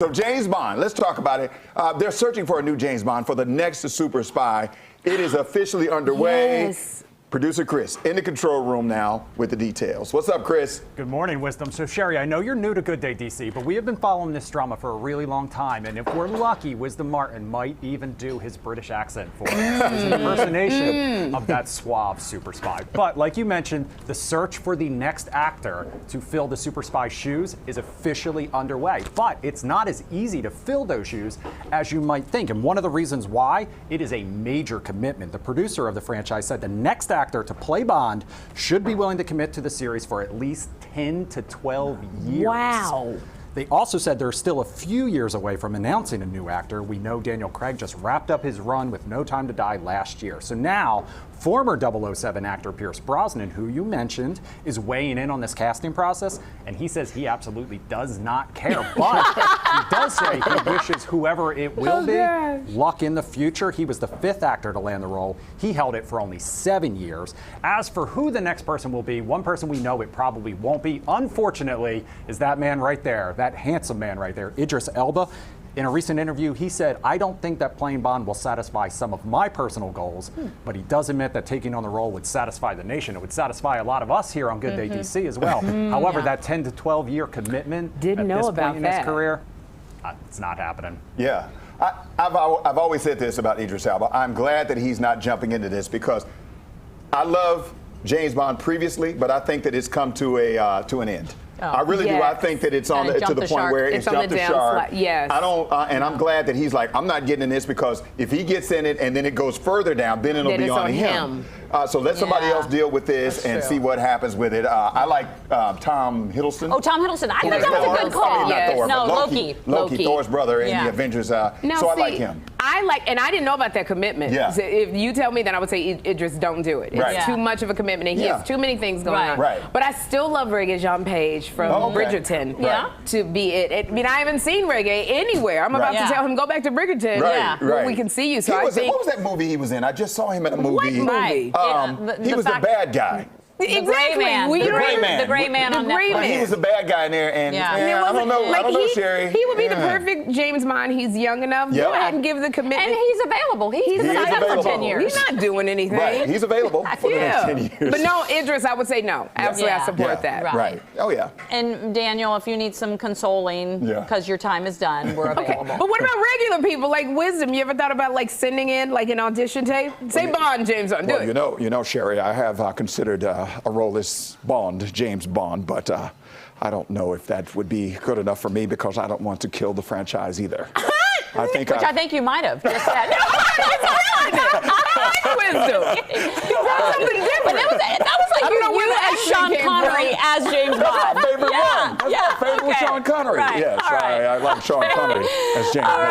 So James Bond, let's talk about it. They're searching for a new James Bond for the next super spy. It is officially underway. Yes. Producer Chris in the control room now with the details. What's up, Chris? Good morning, Wisdom. So, Sherri, I know you're new to Good Day DC, but we have been following this drama for a really long time. And if we're lucky, Wisdom Martin might even do his British accent for us, his impersonation of that suave super spy. But like you mentioned, the search for the next actor to fill the super spy's shoes is officially underway. But it's not as easy to fill those shoes as you might think. And one of the reasons why, it is a major commitment. The producer of the franchise said the next actor to play Bond should be willing to commit to the series for at least 10 to 12 years. Wow. They also said they're still a few years away from announcing a new actor. We know Daniel Craig just wrapped up his run with No Time to Die last year. So now, former 007 actor Pierce Brosnan, who you mentioned, is weighing in on this casting process, and he says he absolutely does not care. But he does say he wishes whoever it will be luck in the future. He was the 5th actor to land the role. He held it for only 7 years. As for who the next person will be, one person we know it probably won't be, unfortunately, is that man right there, that handsome man right there, Idris Elba. In a recent interview, he said, I don't think that playing Bond will satisfy some of my personal goals, but he does admit that taking on the role would satisfy the nation. It would satisfy a lot of us here on Good Day DC as well. However, that 10 to 12 year commitment at this point in his career, it's not happening. Yeah. I've always said this about Idris Elba. I'm glad that he's not jumping into this because I love James Bond previously, but I think that it's come to an end. I really do. I think that it's on to the point where it's jumped the shark. Yes. I don't, and I'm glad that he's like, I'm not getting in this because if he gets in it and then it goes further down, then it'll be on him. So let somebody else deal with this and see what happens with it. I like Tom Hiddleston. Oh, Tom Hiddleston. I think that was a good call. I mean, not Thor, no, but Loki, Thor's brother in the Avengers. So I like him. And I didn't know about that commitment. Yeah. So if you tell me, then I would say, Idris, don't do it. It's too much of a commitment, and he has too many things going on. Right. But I still love Reggae Jean Page from Bridgerton to be it. I mean, I haven't seen Reggae anywhere. I'm about to tell him, go back to Bridgerton where we can see you. So I think, what was that movie he was in? I just saw him in a movie. What movie? He was the bad guy. Exactly. The Gray Man. The Gray Man on Netflix. He was the bad guy in there, and I don't know, Sherri. He would be the perfect James Bond. He's young enough. Go ahead and give the commitment. And he's available. He's been on for 10 years. He's not doing anything. Right. He's available for the next 10 years. But no, Idris, I would say no. Absolutely, I support that. Right. Oh, yeah. And Daniel, if you need some consoling because your time is done, we're available. But what about regular people like Wisdom? You ever thought about like sending in like an audition tape? Say Bond, James Bond. Do it. You know, Sherri, I have considered a role as Bond, James Bond, but I don't know if that would be good enough for me because I don't want to kill the franchise either. I think you might have just said. Wisdom. That's something different. That was like you as Sean Connery as James Bond. That's my favorite one. That's my favorite with Sean Connery. Right. Yes, I like Sean Connery as James Bond.